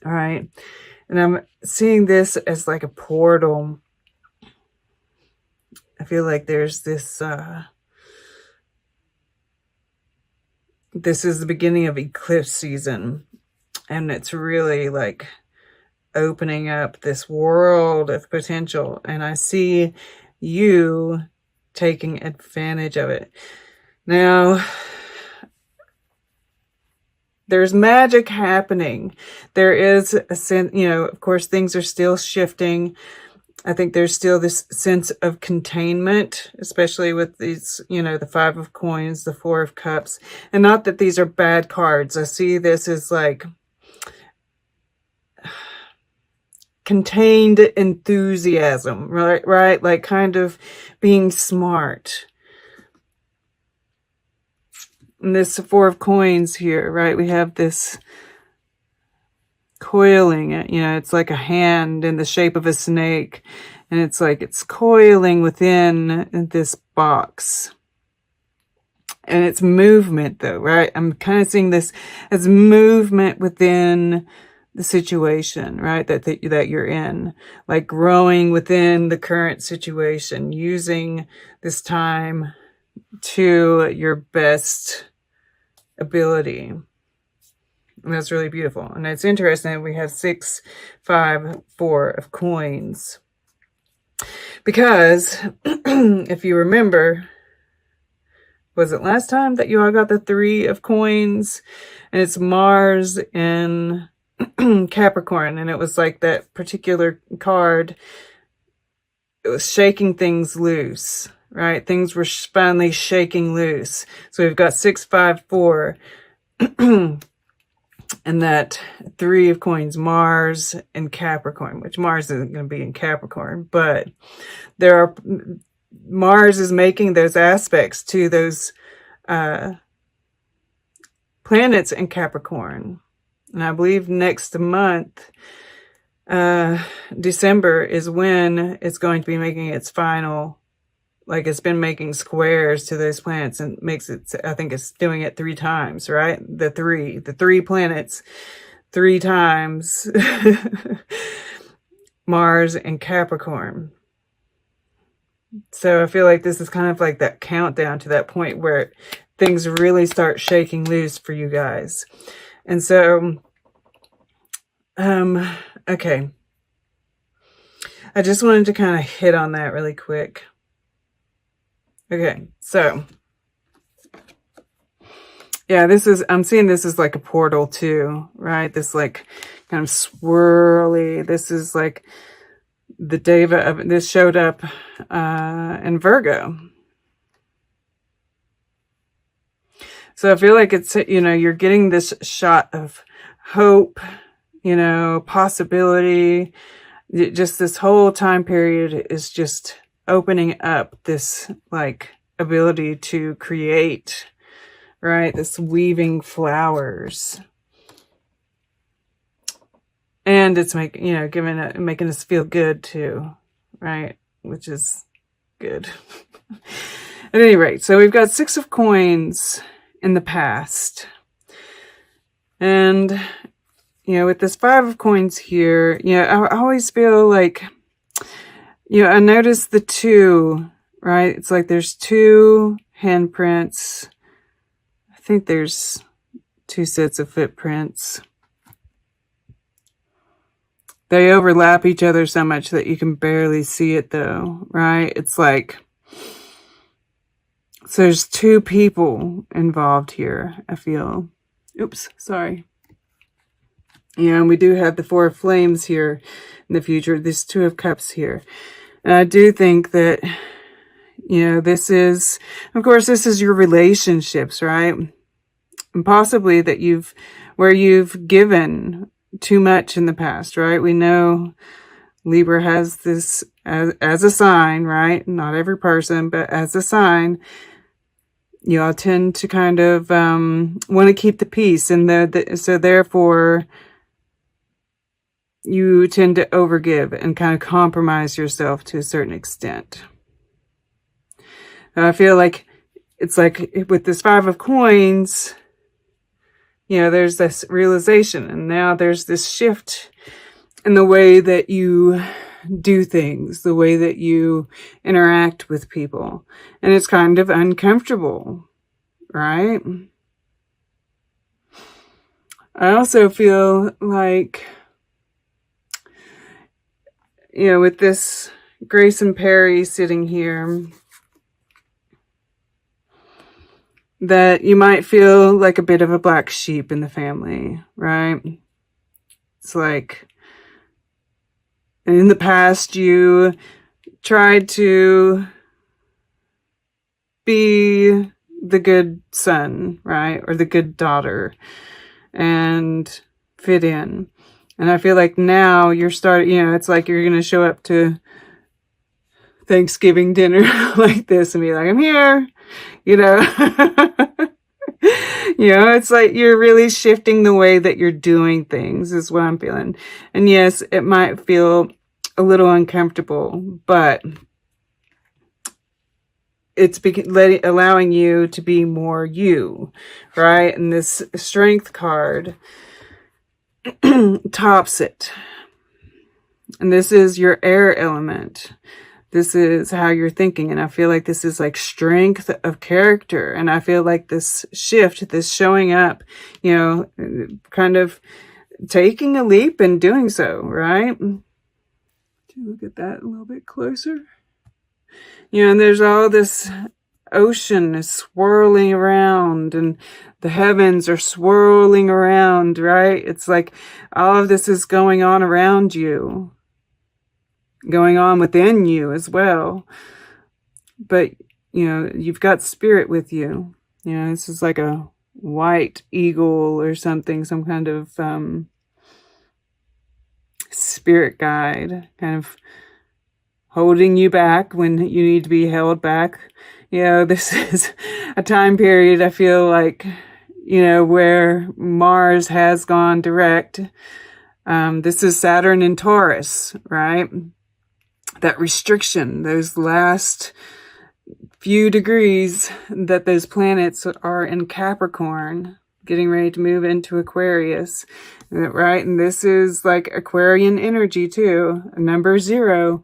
All right. And I'm seeing this as like a portal. I feel like there's this, this is the beginning of eclipse season. And it's really like opening up this world of potential. And I see you taking advantage of it. Now, there's magic happening. There is a sense, you know, of course, things are still shifting. I think there's still this sense of containment, especially with these, you know, the 5 of coins, the 4 of cups. And not that these are bad cards. I see this as like contained enthusiasm, right? Right? Like kind of being smart. And this 4 of coins here, right? We have this coiling, you know, it's like a hand in the shape of a snake. And it's like it's coiling within this box. And it's movement though, right? I'm kind of seeing this as movement within the situation, right? That you're in, like growing within the current situation, using this time to your best ability. And that's really beautiful. And it's interesting that we have 6, 5, 4 of coins. Because if you remember, was it last time that you all got the 3 of coins? And it's Mars in Capricorn. And it was like that particular card, it was shaking things loose, right? Things were finally shaking loose. So we've got 6, 5, 4. And that 3 of coins, Mars and Capricorn, which Mars isn't going to be in Capricorn, but Mars is making those aspects to those planets in Capricorn. And I believe next month, December, is when it's going to be making its final, like it's been making squares to those planets and makes it, I think it's doing it 3 times, right? The 3 planets 3 times. Mars and Capricorn. So I feel like this is kind of like that countdown to that point where things really start shaking loose for you guys. And so, okay. I just wanted to kind of hit on that really quick. Okay, so yeah, I'm seeing this as like a portal too, right? This like kind of swirly, this is like the Deva of this showed up in Virgo. So I feel like it's, you know, you're getting this shot of hope, you know, possibility. Just this whole time period is just opening up this like ability to create, right? This weaving flowers. And it's making, you know, making us feel good too, right? Which is good. At any rate, so we've got 6 of coins in the past. And, you know, with this 5 of coins here, you know, I always feel like, you know, I notice the 2, right? It's like there's 2 handprints. I think there's 2 sets of footprints. They overlap each other so much that you can barely see it though, right? It's like, so there's 2 people involved here, I feel. Oops, sorry. Yeah, and we do have the 4 of flames here in the future. This 2 of cups here. And I do think that, you know, this is, of course, this is your relationships, right? And possibly that where you've given too much in the past, right? We know Libra has this as a sign, right? Not every person, but as a sign, you all tend to kind of want to keep the peace, and so therefore you tend to overgive and kind of compromise yourself to a certain extent. I feel like it's like with this 5 of coins, you know, there's this realization, and now there's this shift in the way that you do things, the way that you interact with people. And it's kind of uncomfortable, right? I also feel like, you know, with this Grace and Perry sitting here, that you might feel like a bit of a black sheep in the family, right? It's like, in the past, you tried to be the good son, right? Or the good daughter, and fit in. And I feel like now you're starting, you know, it's like you're going to show up to Thanksgiving dinner like this and be like, I'm here, you know. You know, it's like you're really shifting the way that you're doing things is what I'm feeling. And yes, it might feel a little uncomfortable, but it's allowing you to be more you, right? And this strength card tops it. And this is your air element. This is how you're thinking. And I feel like this is like strength of character. And I feel like this shift, this showing up, you know, kind of taking a leap and doing so, right? Look at that a little bit closer. You know, and there's all this ocean is swirling around, and the heavens are swirling around, right? It's like all of this is going on around you, going on within you as well. But, you know, you've got spirit with you. You know, this is like a white eagle or something, some kind of spirit guide, kind of holding you back when you need to be held back. You know, this is a time period, I feel like, you know, where Mars has gone direct. This is Saturn in Taurus, right? That restriction, those last few degrees that those planets are in Capricorn, getting ready to move into Aquarius, right? And this is like Aquarian energy too, number 0.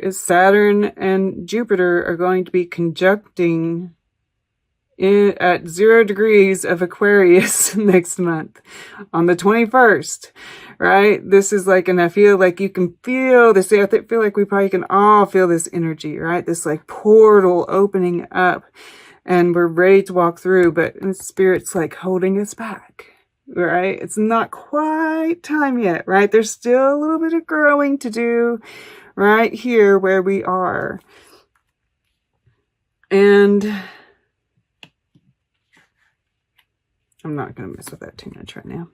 Saturn and Jupiter are going to be conjuncting at 0 degrees of Aquarius next month on the 21st, right? This is like, and I feel like you can feel this. I feel like we probably can all feel this energy, right? This like portal opening up, and we're ready to walk through, but the Spirit's like holding us back, right? It's not quite time yet, right? There's still a little bit of growing to do right here where we are. And I'm not going to mess with that too much right now.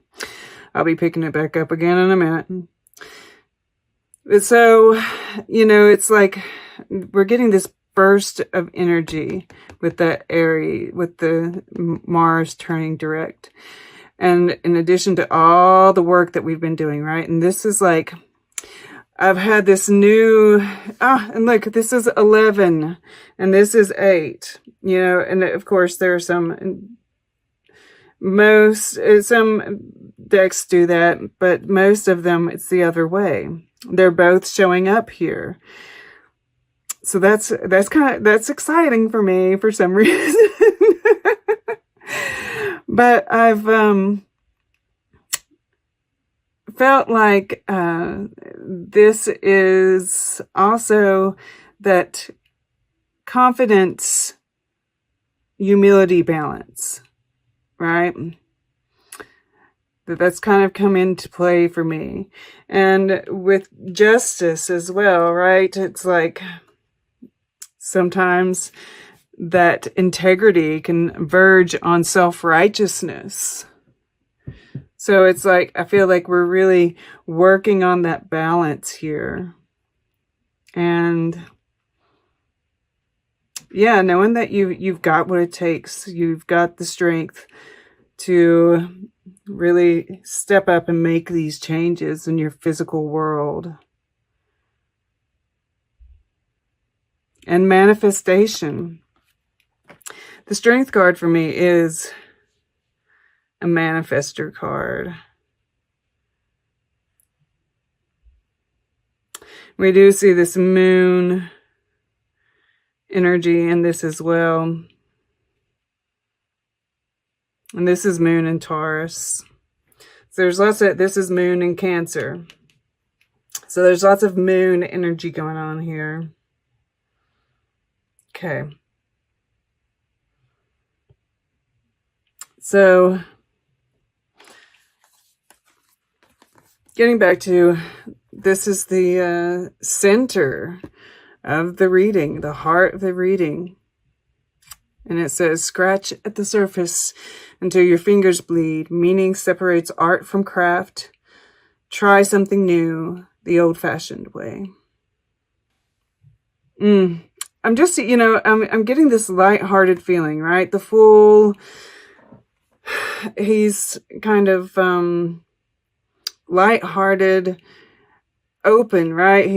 I'll be picking it back up again in a minute. So, you know, it's like we're getting this burst of energy with the Aries, with the Mars turning direct. And in addition to all the work that we've been doing, right? And this is like, I've had this new, and look, this is 11 and this is 8, you know, and of course there are some decks do that, but most of them, it's the other way. They're both showing up here. So that's exciting for me for some reason. But I've, felt like this is also that confidence, humility balance, right? That's kind of come into play for me. And with justice as well, right? It's like sometimes that integrity can verge on self-righteousness. So it's like, I feel like we're really working on that balance here. And yeah, knowing that you've got what it takes, you've got the strength to really step up and make these changes in your physical world. And manifestation. The strength card for me is a manifester card. We do see this moon energy in this as well. And this is moon in Taurus. So there's lots of, this is moon in Cancer. So there's lots of moon energy going on here. Okay. So getting back to, this is the center of the reading, the heart of the reading. And it says, scratch at the surface until your fingers bleed. Meaning separates art from craft. Try something new, the old-fashioned way. I'm just, you know, I'm getting this light-hearted feeling, right? The Fool, he's kind of light-hearted, open, right?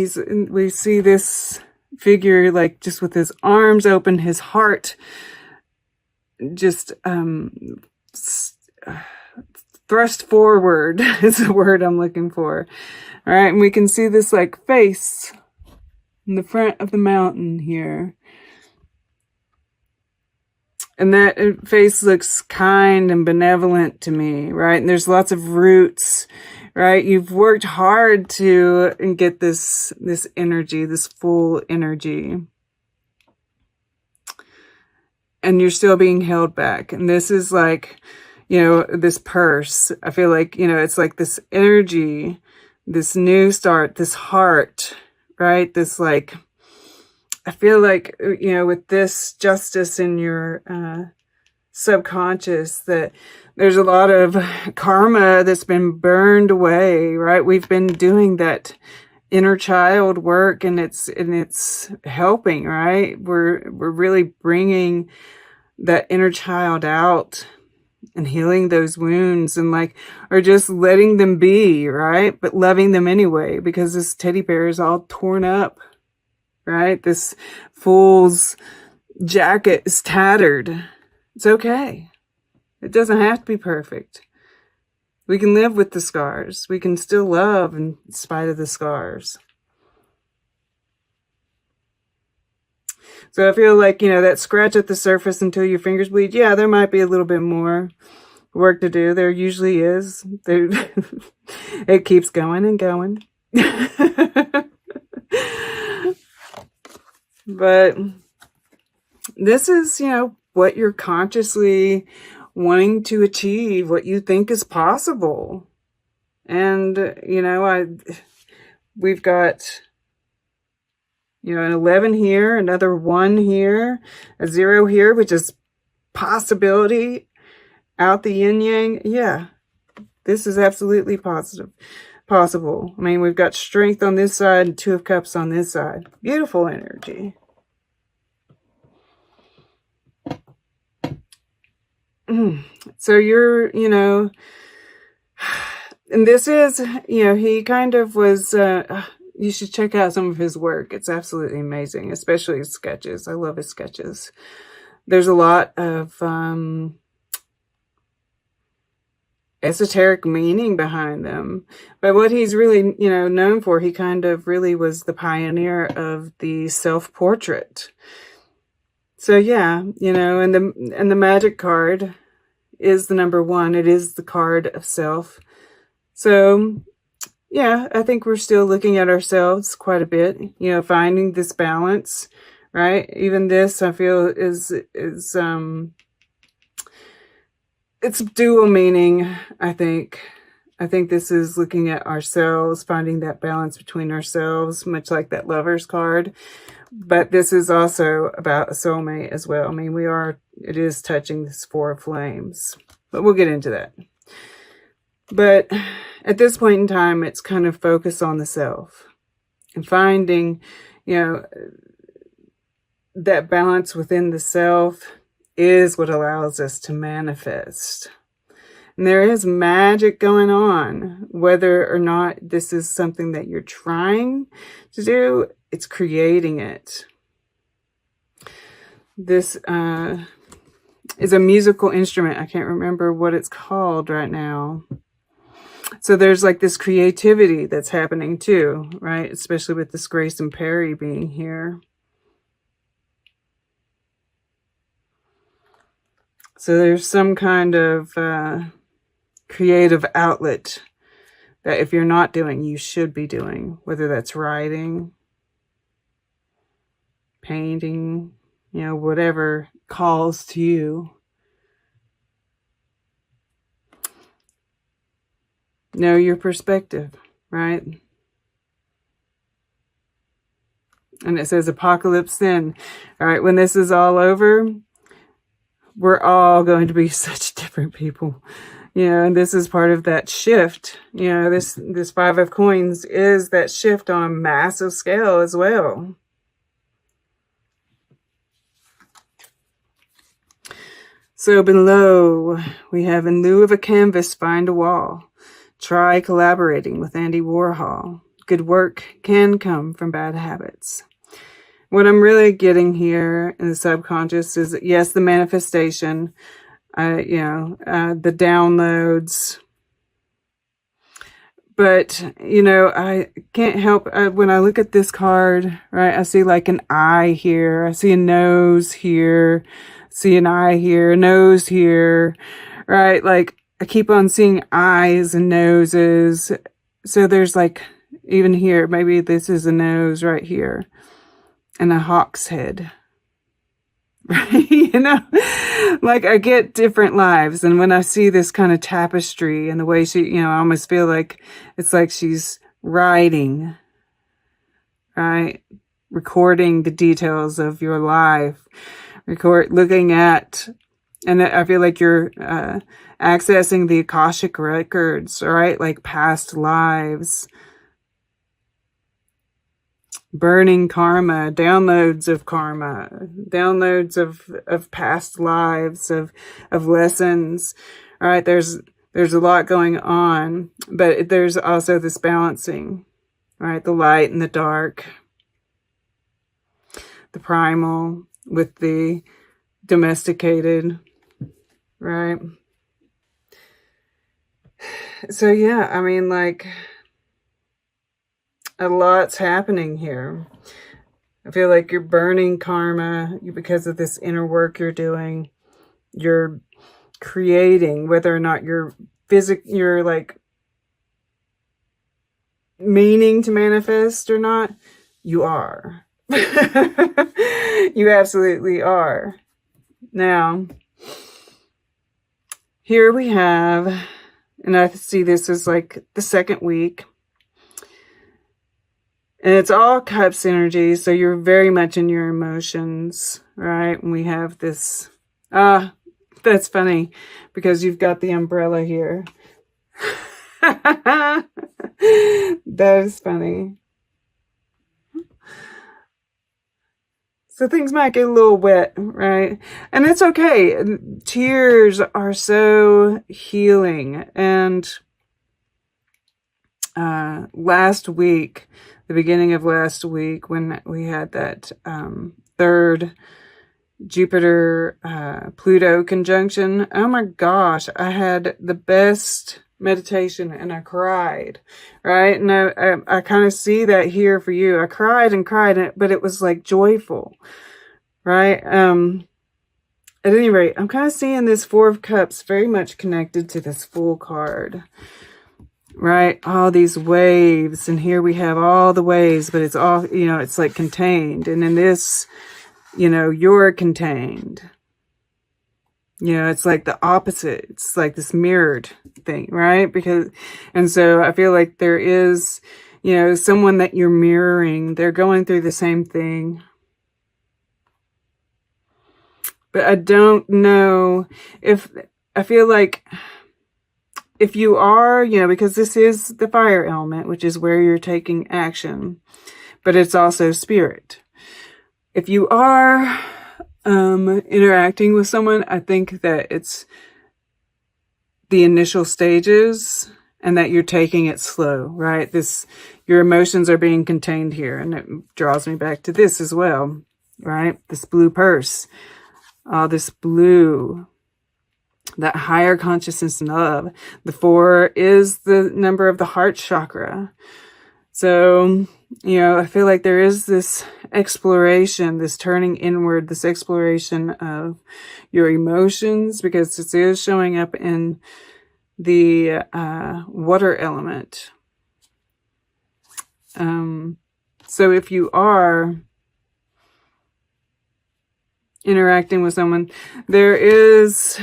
We see this figure like just with his arms open, his heart just thrust forward is the word I'm looking for. All right, and we can see this like face in the front of the mountain here. And that face looks kind and benevolent to me, right? And there's lots of roots, right? You've worked hard to get this energy, this full energy. And you're still being held back. And this is like, you know, this purse. I feel like, you know, it's like this energy, this new start, this heart, right? This like, I feel like, you know, with this justice in your subconscious, that there's a lot of karma that's been burned away, right? We've been doing that inner child work, and it's helping, right? We're really bringing that inner child out and healing those wounds, and like, or just letting them be, right? But loving them anyway, because this teddy bear is all torn up, right? This Fool's jacket is tattered. It's okay. It doesn't have to be perfect. We can live with the scars. We can still love in spite of the scars. So I feel like, you know, that scratch at the surface until your fingers bleed. Yeah, there might be a little bit more work to do. There usually is. It keeps going and going. But this is, you know, what you're consciously wanting to achieve, what you think is possible. And, you know, we've got, you know, an 11 here, another 1 here, a 0 here, which is possibility out the yin yang. Yeah, this is absolutely possible. I mean, we've got strength on this side and 2 of Cups on this side. Beautiful energy. So you're, you know, and this is, you know, he kind of was, you should check out some of his work. It's absolutely amazing, especially his sketches. I love his sketches. There's a lot of esoteric meaning behind them. But what he's really, you know, known for, he kind of really was the pioneer of the self-portrait. So yeah, you know, and the magic card is the number 1. It is the card of self. So yeah, I think we're still looking at ourselves quite a bit, you know, finding this balance, right? Even this, I feel, is it's dual meaning, I think. I think this is looking at ourselves, finding that balance between ourselves, much like that Lover's card. But this is also about a soulmate as well. I mean, it is touching this 4 of Flames. But we'll get into that. But at this point in time, it's kind of focused on the self. And finding, you know, that balance within the self is what allows us to manifest. And there is magic going on, whether or not this is something that you're trying to do, it's creating it. This is a musical instrument. I can't remember what it's called right now. So there's like this creativity that's happening too, right? Especially with this Grace and Perry being here. So there's some kind of creative outlet that if you're not doing, you should be doing, whether that's writing, painting, you know, whatever calls to you. Know your perspective, right? And it says apocalypse then. All right, when this is all over, we're all going to be such different people. You know, and this is part of that shift. You know, this Five of Coins is that shift on a massive scale as well. So below, we have, in lieu of a canvas, find a wall. Try collaborating with Andy Warhol. Good work can come from bad habits. What I'm really getting here in the subconscious is, yes, the manifestation, the downloads. But, you know, I can't help, when I look at this card, right, I see like an eye here. I see a nose here. See an eye here, a nose here, right? Like, I keep on seeing eyes and noses. So there's like, even here, maybe this is a nose right here. And a hawk's head. Right? You know? Like, I get different lives. And when I see this kind of tapestry and the way she, you know, I almost feel like it's like she's writing, right? Recording the details of your life. Looking at, and I feel like you're accessing the Akashic records, right? Like past lives, burning karma, downloads of past lives, of lessons. All right, there's a lot going on, but there's also this balancing, right? The light and the dark, the primal with the domesticated, right? So yeah, I mean, like, a lot's happening here. I feel like you're burning karma because of this inner work you're doing. You're creating, whether or not you're like meaning to manifest or not, you are. You absolutely are. Now, here we have, and I see this as like the second week, and it's all cups energy, so you're very much in your emotions, right? And we have this, that's funny, because you've got the umbrella here. That is funny. So things might get a little wet, right? And it's okay. Tears are so healing. And last week, the beginning of last week, when we had that third Jupiter-Pluto conjunction, oh my gosh, I had the best meditation and I cried, right? And I kind of see that here for you. I cried and cried, but it was like joyful, right? At any rate, I'm kind of seeing this Four of Cups very much connected to this Fool card, right? All these waves, and here we have all the waves, but it's all, you know, it's like contained. And in this, you know, you're contained. You know, it's like the opposite. It's like this mirrored thing, right? And so I feel like there is, you know, someone that you're mirroring. They're going through the same thing. But I don't know I feel like if you are, you know, because this is the fire element, which is where you're taking action, but it's also spirit. If you are interacting with someone, I think that it's the initial stages and that you're taking it slow, right? Your emotions are being contained here, and it draws me back to this as well, right? This blue purse, all this blue, that higher consciousness and love. The 4 is the number of the heart chakra. So, I feel like there is this exploration, this turning inward, this exploration of your emotions, because this is showing up in the water element. So if you are interacting with someone, there is,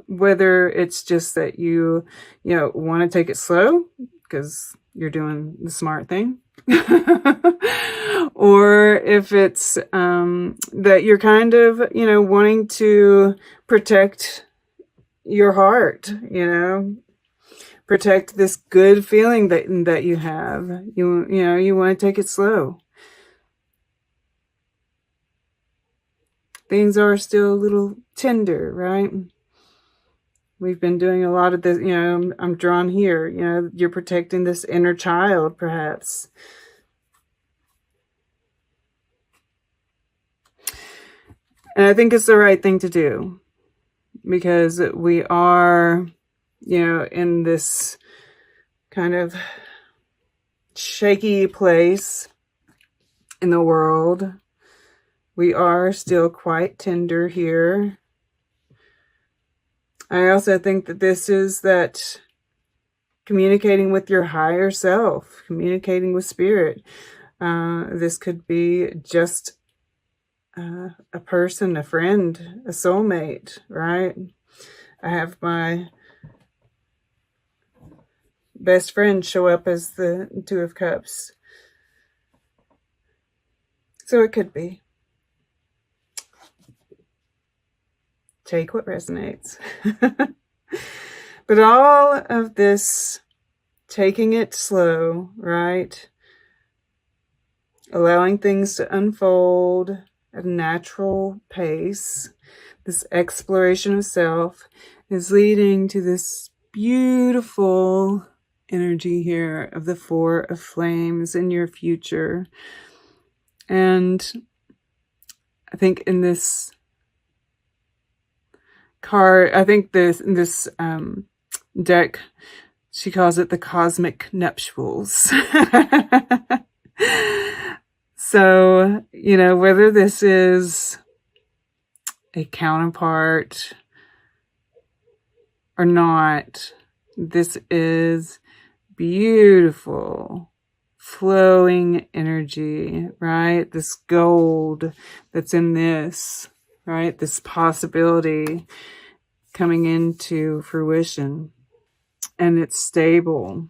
whether it's just that you want to take it slow because you're doing the smart thing, or if it's that you're kind of, wanting to protect your heart, protect this good feeling that you have. You want to take it slow. Things are still a little tender, right? We've been doing a lot of this, I'm drawn here, you're protecting this inner child, perhaps. And I think it's the right thing to do, because we are, in this kind of shaky place in the world. We are still quite tender here. I also think that this is that communicating with your higher self, communicating with spirit. This could be just a person, a friend, a soulmate, right? I have my best friend show up as the 2 of Cups. So it could be. Take what resonates. But all of this, taking it slow, right? Allowing things to unfold at a natural pace. This exploration of self is leading to this beautiful energy here of the 4 of Flames in your future. And I think in this card, I think this deck, she calls it the cosmic nuptials. So, whether this is a counterpart or not, this is beautiful, flowing energy, right? This gold that's in this, right? This possibility coming into fruition. And it's stable.